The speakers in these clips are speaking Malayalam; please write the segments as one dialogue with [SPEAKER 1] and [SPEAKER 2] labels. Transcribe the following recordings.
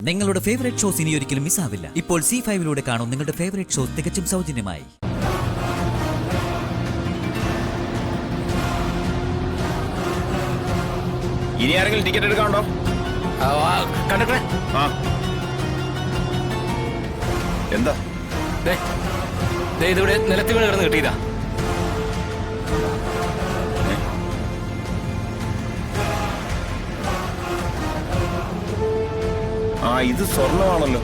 [SPEAKER 1] നിങ്ങളുടെ ഫേവറേറ്റ് ഷോസ് ഇനി ഒരിക്കലും മിസ്സാവില്ല. ഇപ്പോൾ C5 കാണും നിങ്ങളുടെ ഫേവറേറ്റ് ഷോസ് തികച്ചും സൗജന്യമായി.
[SPEAKER 2] ഇനി ആരെങ്കിലും ടിക്കറ്റ് എടുക്കാനുണ്ടോ?
[SPEAKER 3] കണ്ടക്ടറെ,
[SPEAKER 2] എന്താ
[SPEAKER 3] ഇതിവിടെ നിലത്ത് വീണ് കിടന്ന് കിട്ടിയതാ.
[SPEAKER 2] ഇത് സ്വർണമാണല്ലോ.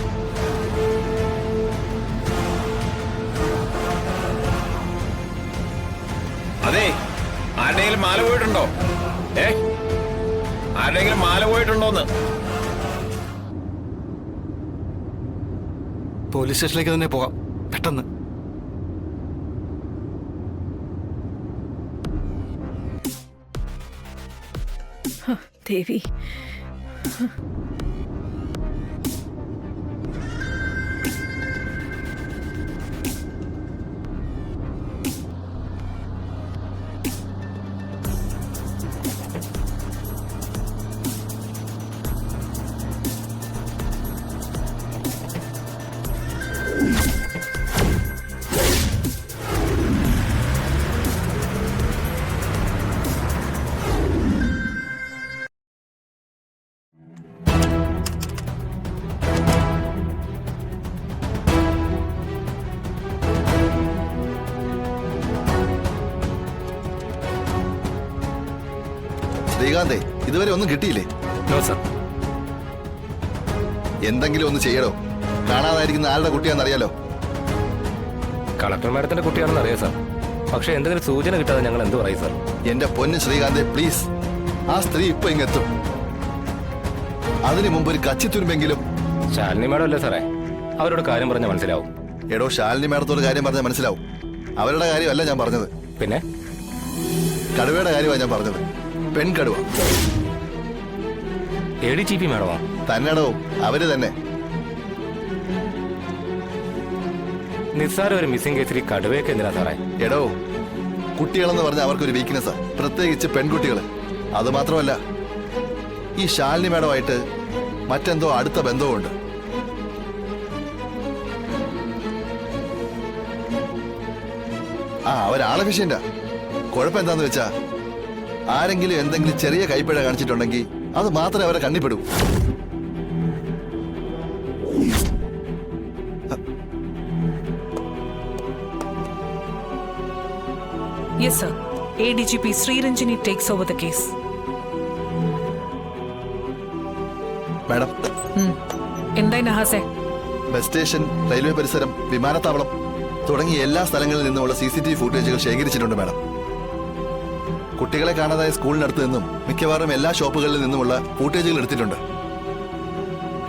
[SPEAKER 2] അതെ, ആരുടെയെങ്കിലും മാല പോയിട്ടുണ്ടോ? ആരുടെയെങ്കിലും മാല പോയിട്ടുണ്ടോന്ന്?
[SPEAKER 4] പോലീസ് സ്റ്റേഷനിലേക്ക് തന്നെ പോകാം പെട്ടെന്ന്.
[SPEAKER 5] ദേവി,
[SPEAKER 4] ശ്രീകാന്തേ, ഇതുവരെ ഒന്നും കിട്ടിയില്ലേ?
[SPEAKER 3] No sir.
[SPEAKER 4] എന്തെങ്കിലും ഒന്ന് ചെയ്യടോ. കാണാതായിരിക്കുന്ന ആരുടെ കുട്ടിയാണെന്നറിയാലോ.
[SPEAKER 3] കളക്ടർ മാഡത്തിന്റെ കുട്ടിയാണെന്ന് അറിയാം സാർ. പക്ഷെ എന്തെങ്കിലും സൂചന കിട്ടാതെ ഞങ്ങൾ എന്ത് പറയും സാർ?
[SPEAKER 4] എന്റെ പൊന്ന് ശ്രീകാന്തേ, പ്ലീസ്, ആ സ്ത്രീ ഇപ്പൊ ഇങ്ങെത്തും. അതിനു മുമ്പ് ഒരു കച്ചിത്തുരുമ്പെങ്കിലും.
[SPEAKER 3] ശാലിനി മാഡം അല്ലേ സാറേ, അവരോട് കാര്യം പറഞ്ഞാൽ മനസ്സിലാവും.
[SPEAKER 4] എടോ, ശാലിനി മാഡത്തോട് കാര്യം പറഞ്ഞാൽ മനസ്സിലാവും. അവരുടെ കാര്യമല്ല ഞാൻ പറഞ്ഞത്.
[SPEAKER 3] പിന്നെ
[SPEAKER 4] കടുവയുടെ കാര്യമാണ് ഞാൻ പറഞ്ഞത്. പെൺകടുവ.
[SPEAKER 3] ADGP മാഡമോ?
[SPEAKER 4] തന്നെടോ, അവര് തന്നെ.
[SPEAKER 3] നിസ്സാര ഒരു മിസ്സിംഗ് കേസിൽ കടുവയൊക്കെ എന്തിനാ സാറേ?
[SPEAKER 4] എടോ, കുട്ടികളെന്ന് പറഞ്ഞാൽ അവർക്കൊരു വീക്ക്നെസ്സാ, പ്രത്യേകിച്ച് പെൺകുട്ടികൾ. അത് മാത്രമല്ല, ഈ ശാലിനി മാഡമായിട്ട് മറ്റെന്തോ അടുത്ത ബന്ധവുമുണ്ട്. അവരാളെ വിഷയണ്ട. കുഴപ്പം എന്താന്ന് വെച്ചാ, ആരെങ്കിലും എന്തെങ്കിലും ചെറിയ കൈപ്പിഴ കാണിച്ചിട്ടുണ്ടെങ്കിൽ അത് മാത്രമേ അവരെ കണ്ണിപ്പെടൂ.
[SPEAKER 5] yes sir. ADGP Sriranjini takes over the case.
[SPEAKER 4] Madam,
[SPEAKER 5] എന്തായി നഹാസേ?
[SPEAKER 4] ബസ് സ്റ്റേഷൻ, റെയിൽവേ പരിസരം, വിമാനത്താവളം തുടങ്ങിയ എല്ലാ സ്ഥലങ്ങളിൽ നിന്നുമുള്ള CCTV ഫുട്ടേജുകൾ ശേഖരിച്ചിട്ടുണ്ട് മാഡം. കുട്ടികളെ കാണാതായ സ്കൂളിനടുത്ത് നിന്നും മിക്കവാറും എല്ലാ ഷോപ്പുകളിൽ നിന്നുമുള്ള ഫുട്ടേജുകൾ എടുത്തിട്ടുണ്ട്.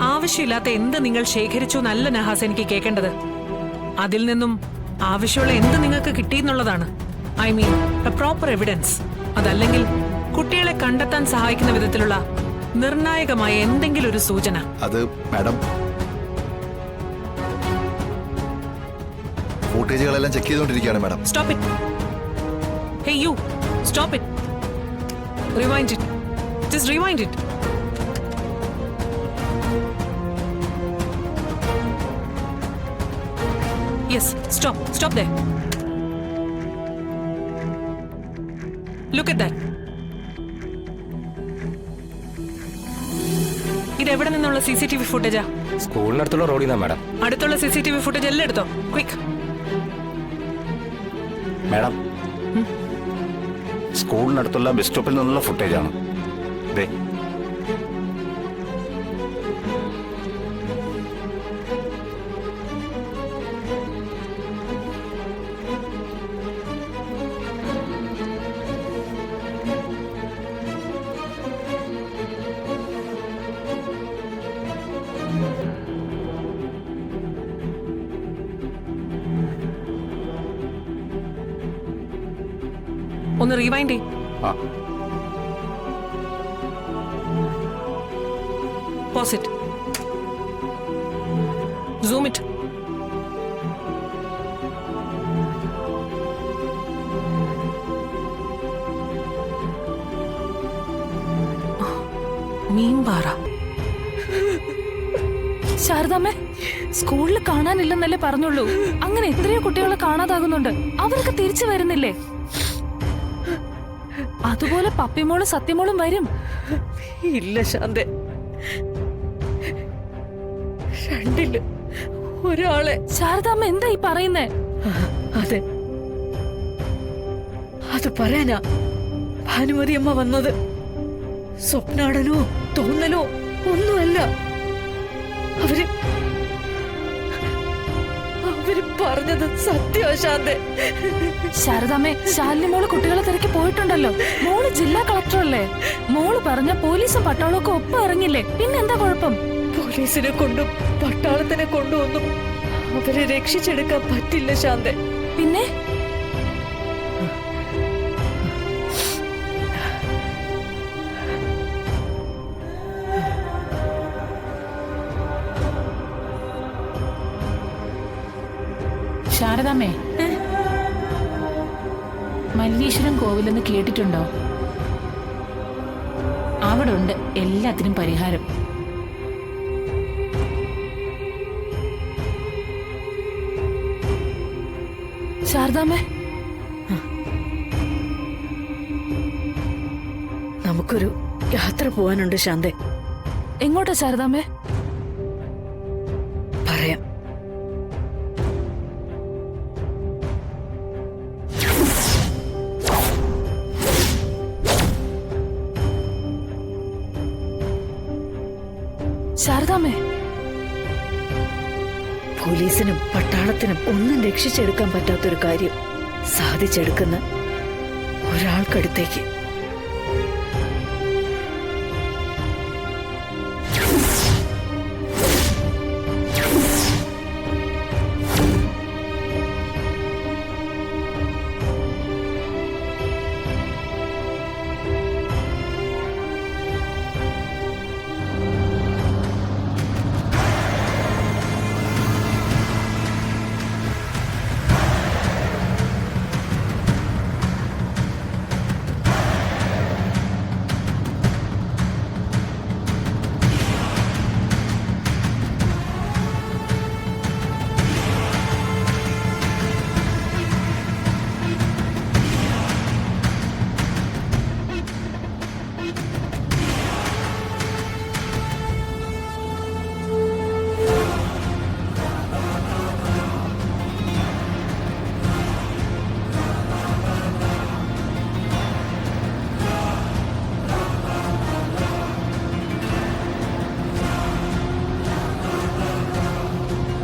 [SPEAKER 5] ആവശ്യമില്ലാത്ത എന്ത് നിങ്ങൾ ശേഖരിച്ചു എന്നല്ല നഹാസ് എനിക്ക് കേൾക്കേണ്ടത്. അതിൽ നിന്നും ആവശ്യമുള്ള എന്ത് നിങ്ങൾക്ക് കിട്ടിയെന്നുള്ളതാണ്. I mean a proper evidence. അതല്ലെങ്കിൽ കുട്ടികളെ കണ്ടെത്താൻ സഹായിക്കുന്ന വിധത്തിലുള്ള നിർണായകമായ എന്തെങ്കിലും ഒരു സൂചന.
[SPEAKER 4] അത് മാഡം, ഫുട്ടേജുകളെല്ലാം ചെക്ക് ചെയ്തുകൊണ്ടിരിക്കുകയാണ് madam.
[SPEAKER 5] Stop it. Hey U, stop it. Rewind it. Just rewind it. Yes, stop. Stop there. Look at that. ഇത് എവിടെ നിന്നുള്ള CCTV ഫുട്ടേജാ?
[SPEAKER 3] സ്കൂളിനടുത്തുള്ള റോഡിൽ നിന്നാ മാഡം.
[SPEAKER 5] അടുത്തുള്ള CCTV ഫുട്ടേജ് എല്ലാം എടുത്തോ, ക്വിക്ക്.
[SPEAKER 6] മാഡം, സ്കൂളിനടുത്തുള്ള ബസ് സ്റ്റോപ്പിൽ നിന്നുള്ള ഫുട്ടേജാണ്.
[SPEAKER 5] ഒന്ന് റീവൈൻഡ് ചെയ്യ്. Pause it. Zoom it. Meenpara.
[SPEAKER 7] ശാരദാമ്മേ, സ്കൂളിൽ കാണാനില്ലെന്നല്ലേ പറഞ്ഞുള്ളൂ. അങ്ങനെ എത്രയോ കുട്ടികളെ കാണാതാകുന്നുണ്ട്. അവരൊക്കെ തിരിച്ചു വരുന്നില്ലേ? അതുപോലെ പപ്പിമോളും സത്യമോളും വരും.
[SPEAKER 8] ഇല്ല ശാന്തെ, രണ്ടില് ഒരാളെ.
[SPEAKER 7] ശാരദാമ്മ എന്താ ഈ പറയുന്നേ?
[SPEAKER 8] അതെ, അത് പറയാനാ ഭാനുമതി അമ്മ വന്നത്. സ്വപ്നാടനോ തോന്നലോ ഒന്നുമല്ല. അവര് പറഞ്ഞത് സത്യമാ ശാന്തെ.
[SPEAKER 7] ശാരദാമ്മേ, ശാലിനിമോള് കുട്ടികളെ തിരക്കി പോയിട്ടുണ്ടല്ലോ. മോള് ജില്ലാ കളക്ടറല്ലേ? മോള് പറഞ്ഞ പോലീസും പട്ടാളവും ഒക്കെ ഒപ്പം ഇറങ്ങില്ലേ? പിന്നെന്താ കുഴപ്പം?
[SPEAKER 8] പോലീസിനെ കൊണ്ടും പട്ടാളത്തിനെ കൊണ്ടും ഒന്നും അവരെ രക്ഷിച്ചെടുക്കാൻ പറ്റില്ല ശാന്തെ.
[SPEAKER 7] പിന്നെ ശാരദാമ്മേ, മല്ലീശ്വരം കോവിലെന്ന് കേട്ടിട്ടുണ്ടോ? അവിടെ ഉണ്ട് എല്ലാത്തിനും പരിഹാരം. ശാരദാമ്മേ,
[SPEAKER 8] നമുക്കൊരു യാത്ര പോവാനുണ്ട് ശാന്തെ.
[SPEAKER 7] എങ്ങോട്ടാ ശാരദാമ്മേ?
[SPEAKER 8] പറയാം.
[SPEAKER 7] ശാരദാമ്മേ,
[SPEAKER 8] പോലീസിനും പട്ടാളത്തിനും ഒന്നും രക്ഷിച്ചെടുക്കാൻ പറ്റാത്തൊരു കാര്യം സാധിച്ചെടുക്കുന്ന ഒരാൾക്കടുത്തേക്ക്.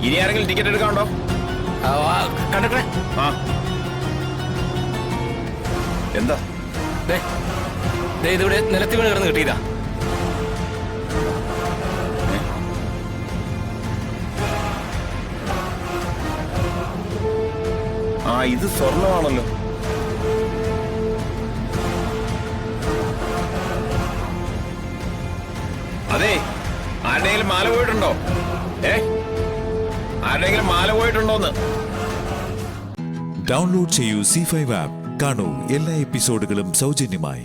[SPEAKER 2] ഇനി ആരെങ്കിലും ടിക്കറ്റ് എടുക്കാനുണ്ടോ?
[SPEAKER 3] കണ്ടക്ടറെ,
[SPEAKER 2] ആ എന്താ?
[SPEAKER 3] ഇതിവിടെ നിലത്തി വീണ് കിടന്ന് കിട്ടിയതാ.
[SPEAKER 2] ആ ഇത് സ്വർണമാണല്ലോ. അതെ, ആരുടെയെങ്കിലും മാല പോയിട്ടുണ്ടോ? ആരുടെയെങ്കിലും മാല പോയിട്ടുണ്ടോന്ന്?
[SPEAKER 9] ഡൗൺലോഡ് ചെയ്യൂ C5 ആപ്പ്. കാണൂ എല്ലാ എപ്പിസോഡുകളും സൗജന്യമായി.